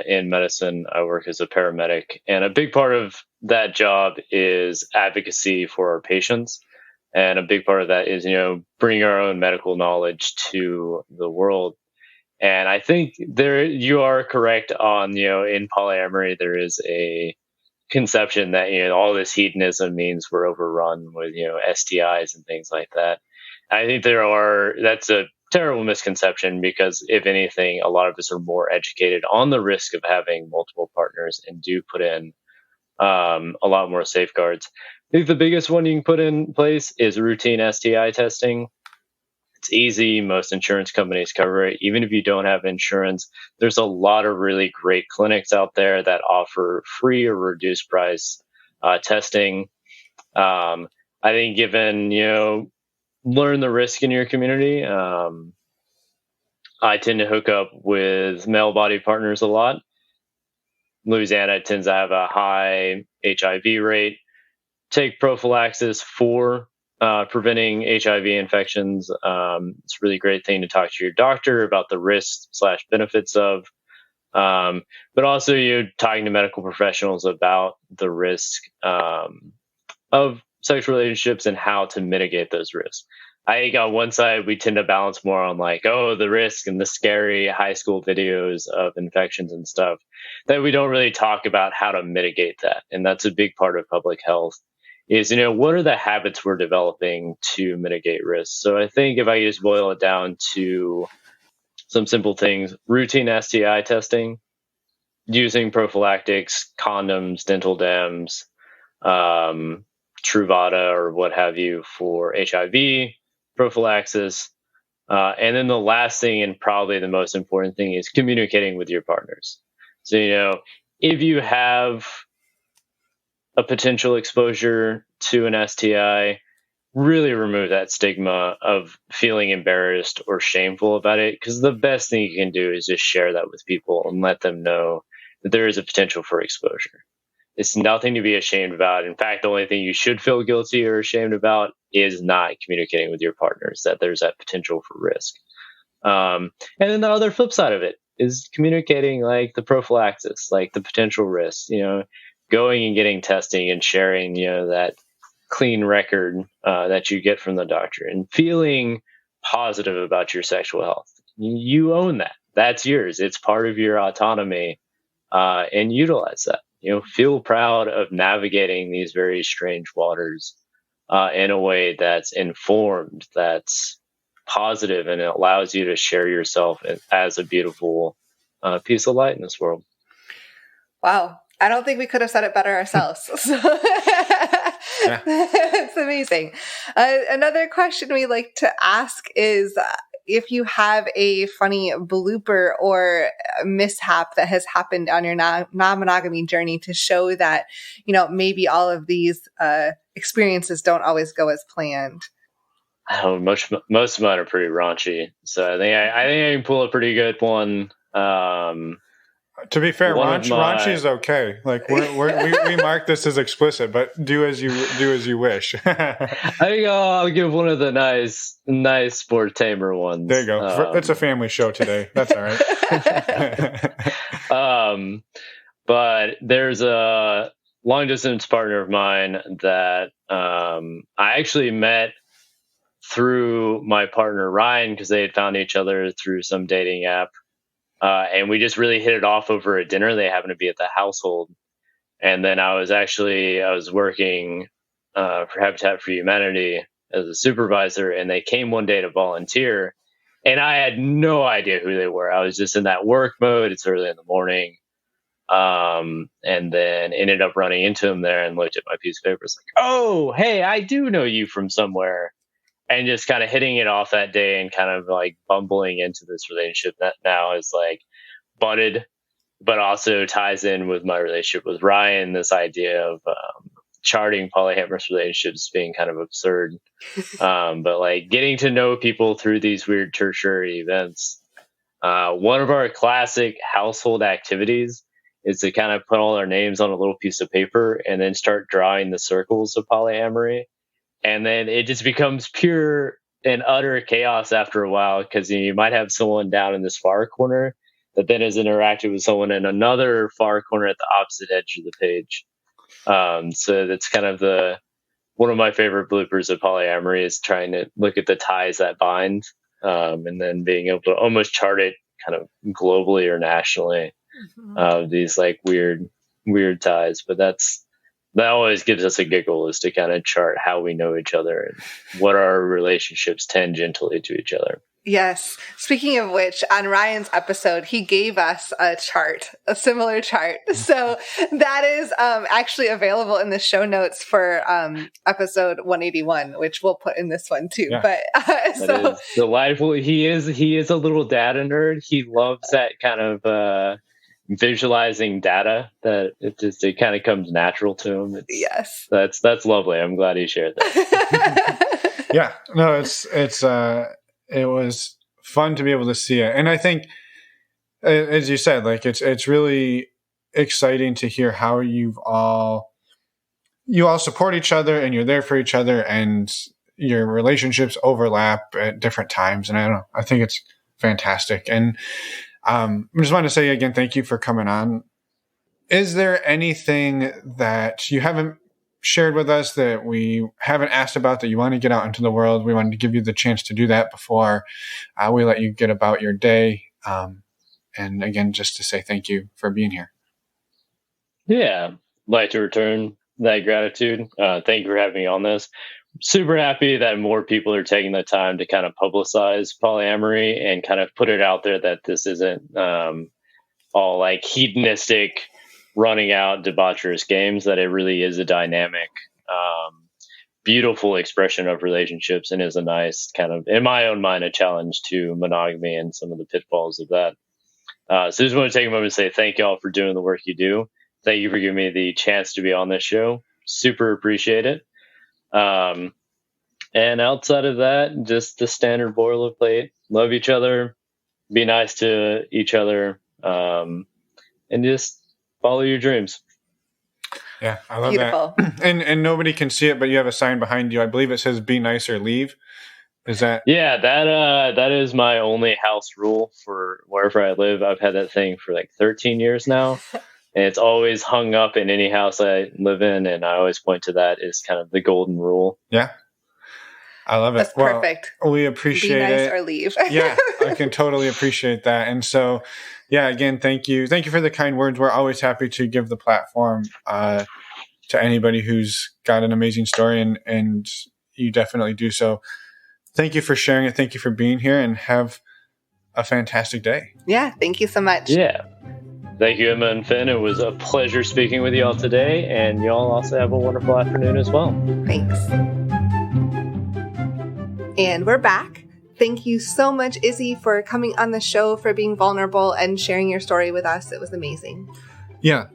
in medicine. I work as a paramedic, and a big part of that job is advocacy for our patients. And a big part of that is, bringing our own medical knowledge to the world. And I think you are correct on, in polyamory, there is a conception that, all this hedonism means we're overrun with, STIs and things like that. I think that's a terrible misconception, because if anything, a lot of us are more educated on the risk of having multiple partners and do put in a lot more safeguards. I think the biggest one you can put in place is routine STI testing. It's easy. Most insurance companies cover it. Even if you don't have insurance, there's a lot of really great clinics out there that offer free or reduced price testing. I think given, learn the risk in your community. I tend to hook up with male body partners a lot. Louisiana tends to have a high HIV rate. Take prophylaxis for preventing HIV infections. It's a really great thing to talk to your doctor about the risks/benefits of, but also talking to medical professionals about the risk of sexual relationships and how to mitigate those risks. I think on one side, we tend to balance more on like, the risk and the scary high school videos of infections and stuff, that we don't really talk about how to mitigate that. And that's a big part of public health, is, what are the habits we're developing to mitigate risk? So I think if I just boil it down to some simple things, routine STI testing, using prophylactics, condoms, dental dams, Truvada or what have you for HIV prophylaxis. And then the last thing, and probably the most important thing, is communicating with your partners. So, if you have a potential exposure to an STI, really remove that stigma of feeling embarrassed or shameful about it. Because the best thing you can do is just share that with people and let them know that there is a potential for exposure. It's nothing to be ashamed about. In fact, the only thing you should feel guilty or ashamed about is not communicating with your partners that there's that potential for risk. And then the other flip side of it is communicating like the prophylaxis, like the potential risks, going and getting testing and sharing, that clean record that you get from the doctor and feeling positive about your sexual health. You own that. That's yours. It's part of your autonomy, and utilize that. Feel proud of navigating these very strange waters in a way that's informed, that's positive, and it allows you to share yourself as a beautiful piece of light in this world. Wow. I don't think we could have said it better ourselves. It's amazing. Another question we like to ask is if you have a funny blooper or mishap that has happened on your non-monogamy journey to show that, maybe all of these experiences don't always go as planned. Oh, most of mine are pretty raunchy. So I think I can pull a pretty good one. To be fair, raunchy is okay. Like we mark this as explicit, but do as you wish. I think I'll give one of the nice sport tamer ones. There you go. It's a family show today. That's all right. But there's a long distance partner of mine that I actually met through my partner Ryan because they had found each other through some dating app. And we just really hit it off over a dinner. They happened to be at the household. And then I was working for Habitat for Humanity as a supervisor, and they came one day to volunteer. And I had no idea who they were. I was just in that work mode. It's early in the morning. And then ended up running into them there and looked at my piece of paper. It's like, oh, hey, I do know you from somewhere. And just kind of hitting it off that day and kind of like bumbling into this relationship that now is like budded, but also ties in with my relationship with Ryan, this idea of charting polyamorous relationships being kind of absurd. But like getting to know people through these weird tertiary events. One of our classic household activities is to kind of put all our names on a little piece of paper and then start drawing the circles of polyamory. And then it just becomes pure and utter chaos after a while because you might have someone down in this far corner that then has interacted with someone in another far corner at the opposite edge of the page. So that's kind of one of my favorite bloopers of polyamory is trying to look at the ties that bind, and then being able to almost chart it kind of globally or nationally, these like weird ties. But that always gives us a giggle, is to kind of chart how we know each other and what are our relationships tangentially to each other. Yes. Speaking of which, on Ryan's episode, he gave us a similar chart. So that is actually available in the show notes for episode 181, which we'll put in this one too. Yeah. But so is delightful. He is a little data nerd. He loves that kind of visualizing data, that it kind of comes natural to him. Yes. That's lovely. I'm glad he shared that. Yeah. No, it was fun to be able to see it. And I think, as you said, like it's really exciting to hear how you all support each other and you're there for each other and your relationships overlap at different times. And I don't know, I think it's fantastic. And I just want to say again, thank you for coming on. Is there anything that you haven't shared with us that we haven't asked about that you want to get out into the world? We wanted to give you the chance to do that before we let you get about your day. And again, just to say thank you for being here. Yeah. I'd like to return that gratitude. Thank you for having me on this. Super happy that more people are taking the time to kind of publicize polyamory and kind of put it out there that this isn't all like hedonistic, running out debaucherous games, that it really is a dynamic, beautiful expression of relationships and is a nice kind of, in my own mind, a challenge to monogamy and some of the pitfalls of that. So just want to take a moment to say thank y'all for doing the work you do. Thank you for giving me the chance to be on this show. Super appreciate it. And outside of that, just the standard boilerplate. Love each other, be nice to each other, and just follow your dreams. Yeah, I love Beautiful. that. And nobody can see it, but you have a sign behind you. I believe it says "Be nice or leave." Is that? Yeah, that is my only house rule for wherever I live. I've had that thing for like 13 years now, and it's always hung up in any house I live in. And I always point to that as kind of the golden rule. Yeah, I love it. That's perfect. Well, we appreciate Be nice it. or leave. Yeah, I can totally appreciate that. And so, yeah, again, thank you for the kind words. We're always happy to give the platform to anybody who's got an amazing story, and you definitely do so. Thank you for sharing it. Thank you for being here, and have a fantastic day. Yeah, thank you so much. Yeah. Thank you, Emma and Finn. It was a pleasure speaking with you all today, and y'all also have a wonderful afternoon as well. Thanks. And we're back. Thank you so much, Izzy, for coming on the show, for being vulnerable and sharing your story with us. It was amazing. Yeah.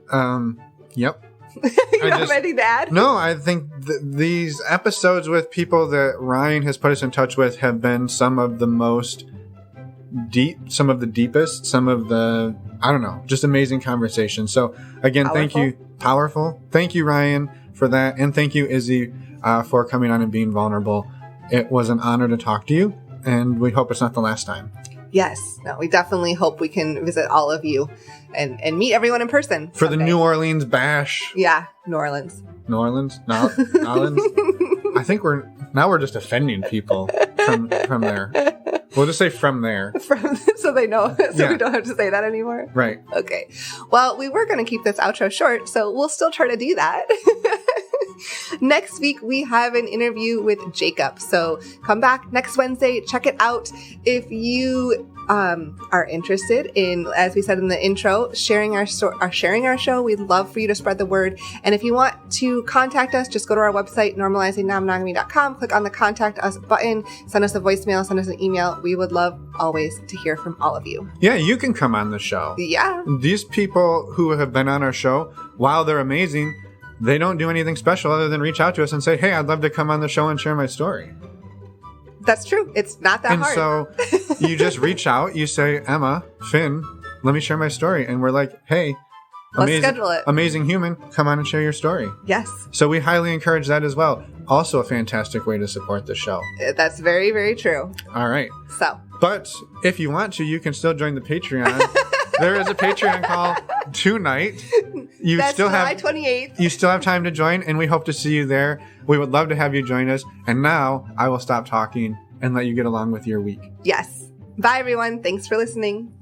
Yep. You don't have anything to add? No, I think these episodes with people that Ryan has put us in touch with have been some of the most deep, some of the deepest, some of the, I don't know, just amazing conversations. So again, Thank you. Powerful. Thank you, Ryan, for that. And thank you, Izzy, for coming on and being vulnerable. It was an honor to talk to you, and we hope it's not the last time. Yes. No, we definitely hope we can visit all of you and meet everyone in person. For someday. the New Orleans Bash. Yeah, New Orleans. New Orleans? No, Orleans? I think we're just offending people from there. We'll just say from there. So they know, Yeah. we don't have to say that anymore. Right. Okay. Well, we were going to keep this outro short, so we'll still try to do that. Next week, we have an interview with Jacob. So come back next Wednesday. Check it out. If you are interested in, as we said in the intro, sharing our show, we'd love for you to spread the word. And if you want to contact us, just go to our website, normalizingnonmonogamy.com, click on the Contact Us button, send us a voicemail, send us an email. We would love always to hear from all of you. Yeah, you can come on the show. Yeah. These people who have been on our show, while they're amazing, they don't do anything special other than reach out to us and say, hey, I'd love to come on the show and share my story. That's true. It's not that hard. And so you just reach out, you say, Emma, Finn, let me share my story. And we're like, hey, let's schedule it. Amazing human, come on and share your story. Yes. So we highly encourage that as well. Also a fantastic way to support the show. That's very, very true. All right. So. But if you want to, you can still join the Patreon. There is a Patreon call tonight. That's July 28th. You still have time to join, and we hope to see you there. We would love to have you join us. And now I will stop talking and let you get along with your week. Yes. Bye, everyone. Thanks for listening.